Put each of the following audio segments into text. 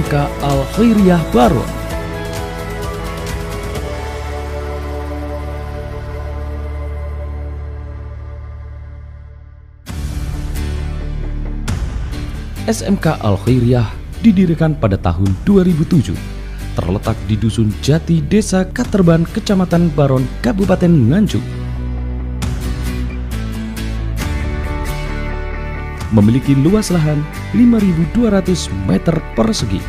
SMK Al Khairiyah Baron. SMK Al Khairiyah didirikan pada tahun 2007, terletak di Dusun Jati, Desa Katerban, Kecamatan Baron, Kabupaten Nganjuk. Memiliki luas lahan 5.200 meter persegi.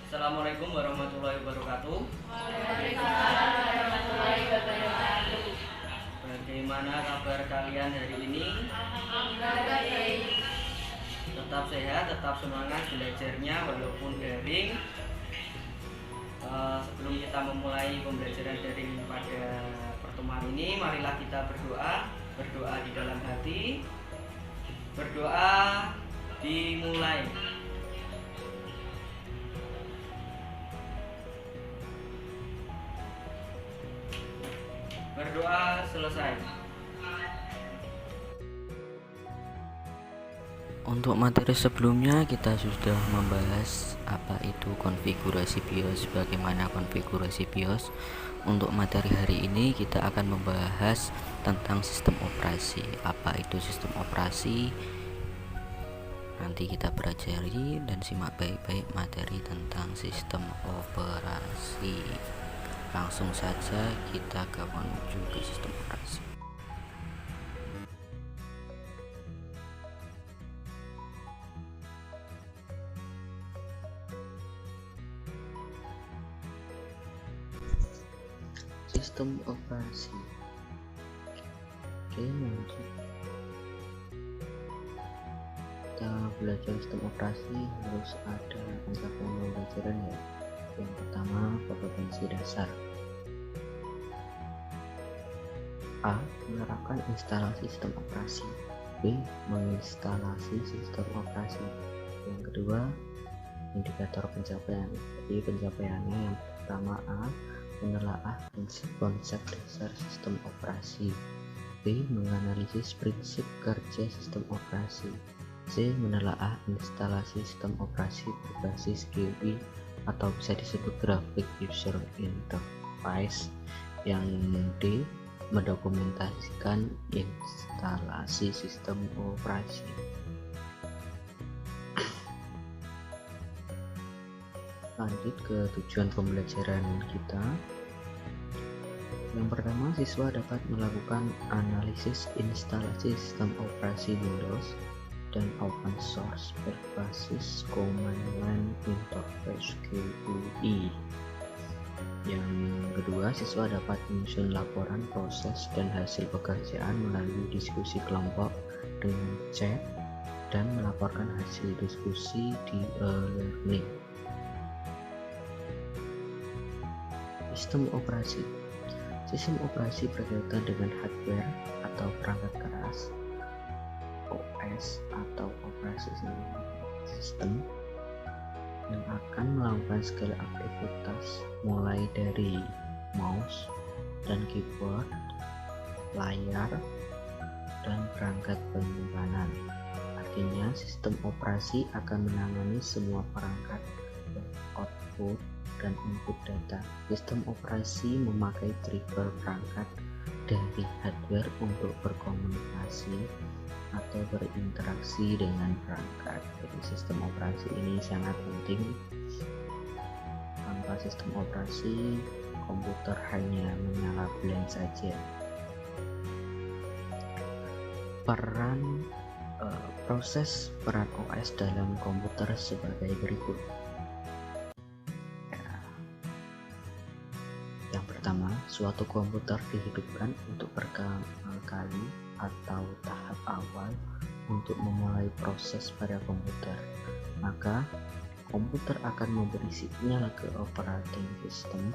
Assalamualaikum warahmatullahi wabarakatuh. Waalaikumsalam warahmatullahi wabarakatuh. Bagaimana kabar kalian hari ini? Alhamdulillah baik. Tetap sehat, tetap semangat belajarnya walaupun daring. Sebelum kita memulai pembelajaran daring pada pertemuan ini, marilah kita berdoa. Berdoa di dalam hati. Berdoa dimulai. Berdoa selesai. Untuk materi sebelumnya kita sudah membahas apa itu konfigurasi BIOS, bagaimana konfigurasi BIOS. Untuk materi hari ini kita akan membahas tentang sistem operasi. Apa itu sistem operasi? Nanti kita pelajari dan simak baik-baik materi tentang sistem operasi. Langsung saja kita ke menuju ke sistem operasi. Sistem operasi. Oke, lanjut. Kita belajar sistem operasi harus ada pencapaian pembelajaran ya. Yang pertama, kompetensi dasar. A. Menerapkan instalasi sistem operasi. B. Menginstalasi sistem operasi. Yang kedua, indikator pencapaian. Jadi pencapaiannya yang pertama A. Menelaah konsep dasar sistem operasi. B. Menganalisis prinsip kerja sistem operasi. C. Menelaah instalasi sistem operasi berbasis GUI atau bisa disebut Graphic User Interface. Yang D. Mendokumentasikan instalasi sistem operasi. Lanjut ke tujuan pembelajaran kita. Yang pertama, siswa dapat melakukan analisis instalasi sistem operasi Windows dan open source berbasis command line interface GUI. Yang kedua, siswa dapat menyusun laporan proses dan hasil pekerjaan melalui diskusi kelompok dengan chat dan melaporkan hasil diskusi di e-learning. Sistem operasi. Sistem operasi berkaitan dengan hardware atau perangkat keras, OS atau operasi sistem, yang akan melakukan segala aktivitas mulai dari mouse dan keyboard, layar, dan perangkat penyimpanan. Artinya, sistem operasi akan menangani semua perangkat, output, dan input data. Sistem operasi memakai trigger perangkat dari hardware untuk berkomunikasi atau berinteraksi dengan perangkat. Jadi sistem operasi ini sangat penting. Tanpa sistem operasi, komputer hanya menyala blank saja. Proses peran OS dalam komputer sebagai berikut. Pertama, suatu komputer dihidupkan untuk pertama kali atau tahap awal untuk memulai proses pada komputer. Maka, komputer akan memberi sinyal ke operating system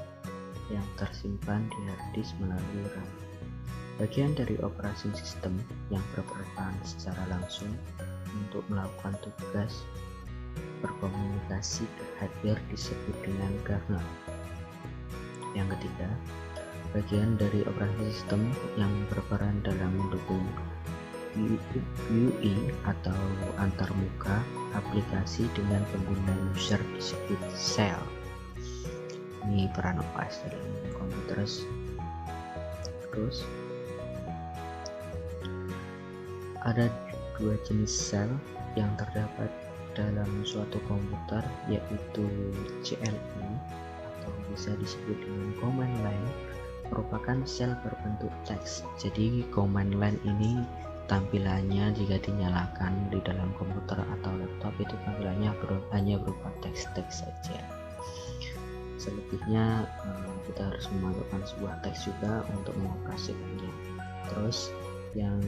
yang tersimpan di hard disk melalui RAM. Bagian dari operasi sistem yang berperan secara langsung untuk melakukan tugas berkomunikasi ke hardware disebut dengan kernel. Yang ketiga, bagian dari operasi sistem yang berperan dalam mendukung UI atau antarmuka aplikasi dengan pengguna user disebut sel. Ini peran OS dalam komputer. Terus ada dua jenis sel yang terdapat dalam suatu komputer, yaitu CLI atau bisa disebut dengan command line, merupakan sel berbentuk teks. Jadi command line ini tampilannya jika dinyalakan di dalam komputer atau laptop itu tampilannya hanya berupa teks-teks saja. Selebihnya kita harus memasukkan sebuah teks juga untuk mengoperasikannya. Terus yang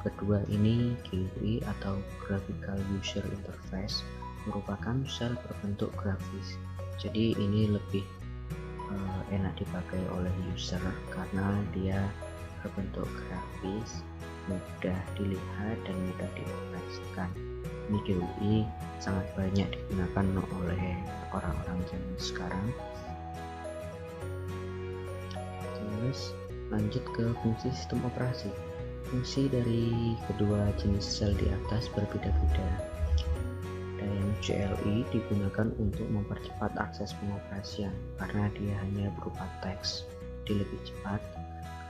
kedua ini GUI atau Graphical User Interface, merupakan sel berbentuk grafis. Jadi ini lebih enak dipakai oleh user karena dia berbentuk grafis, mudah dilihat dan mudah dioperasikan. Ini GUI sangat banyak digunakan oleh orang-orang zaman sekarang. Terus lanjut ke fungsi sistem operasi. Fungsi dari kedua jenis sel di atas berbeda-beda. Dan CLI digunakan untuk mempercepat akses pengoperasian karena dia hanya berupa teks, jadi lebih cepat.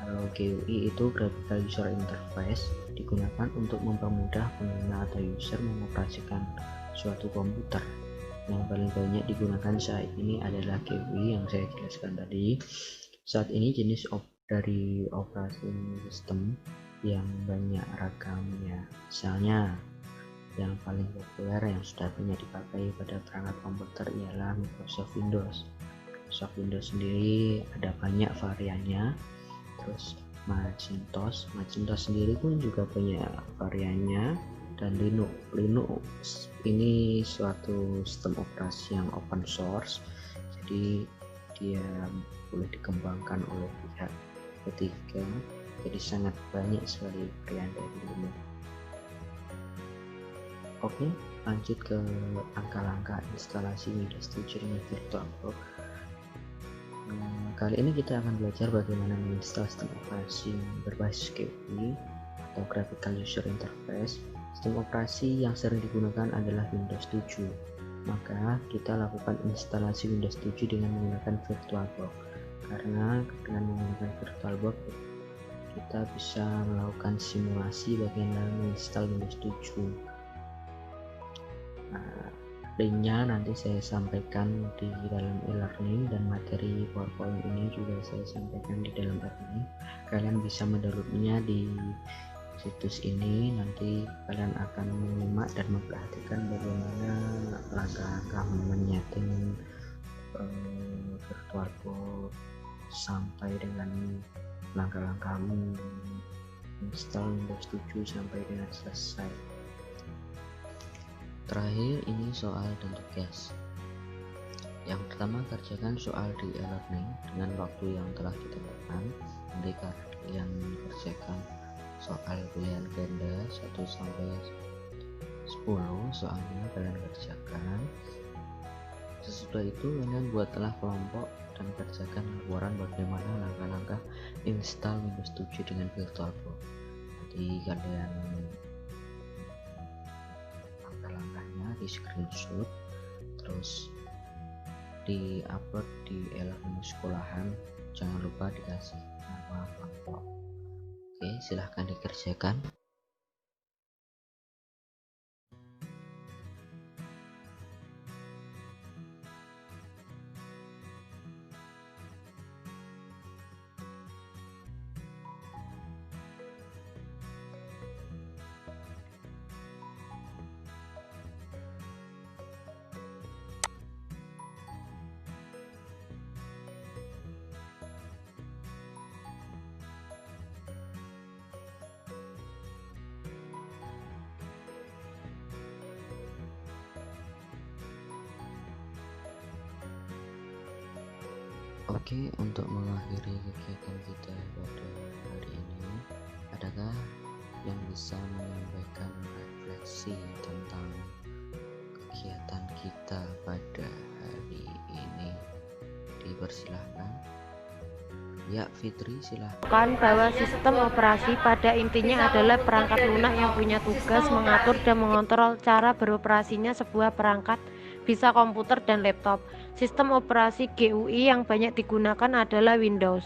Kalau GUI itu Graphical User Interface, digunakan untuk mempermudah pengguna atau user mengoperasikan suatu komputer. Yang paling banyak digunakan saat ini adalah GUI yang saya jelaskan tadi. Saat ini jenis dari operasi sistem yang banyak ragamnya. Misalnya yang paling populer yang sudah banyak dipakai pada perangkat komputer ialah Microsoft Windows. Microsoft Windows sendiri ada banyak variannya. Terus Macintosh sendiri pun juga banyak variannya, dan Linux ini suatu sistem operasi yang open source, jadi dia boleh dikembangkan oleh pihak ketiga, jadi sangat banyak sekali varian dari Linux. Oke, lanjut ke langkah-langkah instalasi Windows 7 dengan VirtualBox. Kali ini kita akan belajar bagaimana menginstal sistem operasi berbasis GUI atau Graphical User Interface. Sistem operasi yang sering digunakan adalah Windows 7. Maka kita lakukan instalasi Windows 7 dengan menggunakan VirtualBox. Karena dengan menggunakan VirtualBox kita bisa melakukan simulasi bagaimana menginstal Windows 7. Linknya nanti saya sampaikan di dalam e-learning, dan materi PowerPoint ini juga saya sampaikan di dalam e-learning. Kalian bisa mendownloadnya di situs ini. Nanti kalian akan menyimak dan memperhatikan bagaimana langkah-langkah menyeting VirtualBox sampai dengan langkah-langkah install Windows 7 sampai dengan selesai. Terakhir ini soal dan tugas. Yang pertama, kerjakan soal di e-learning dengan waktu yang telah ditentukan. Nanti kalian kerjakan soal pilihan ganda 1 sampai 10 soalnya kalian kerjakan. Sesudah itu kalian buatlah kelompok dan kerjakan laporan bagaimana langkah-langkah install Windows 7 dengan VirtualBox. Nanti kalian di screenshot terus di upload di e-learning sekolahan, jangan lupa dikasih nama kelompok. Oke, silahkan dikerjakan. Oke, untuk mengakhiri kegiatan kita pada hari ini, adakah yang bisa menyampaikan refleksi tentang kegiatan kita pada hari ini? Dipersilahkan. Ya, Fitri, silahkan. Kan bahwa sistem operasi pada intinya adalah perangkat lunak yang punya tugas mengatur dan mengontrol cara beroperasinya sebuah perangkat, bisa komputer dan laptop. Sistem operasi GUI yang banyak digunakan adalah Windows.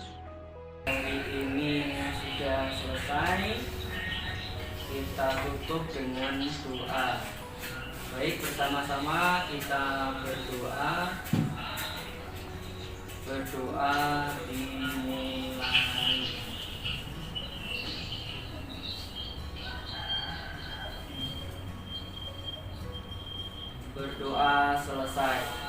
Ini sudah selesai, kita tutup dengan doa. Baik, bersama-sama kita berdoa dimulai. Berdoa selesai.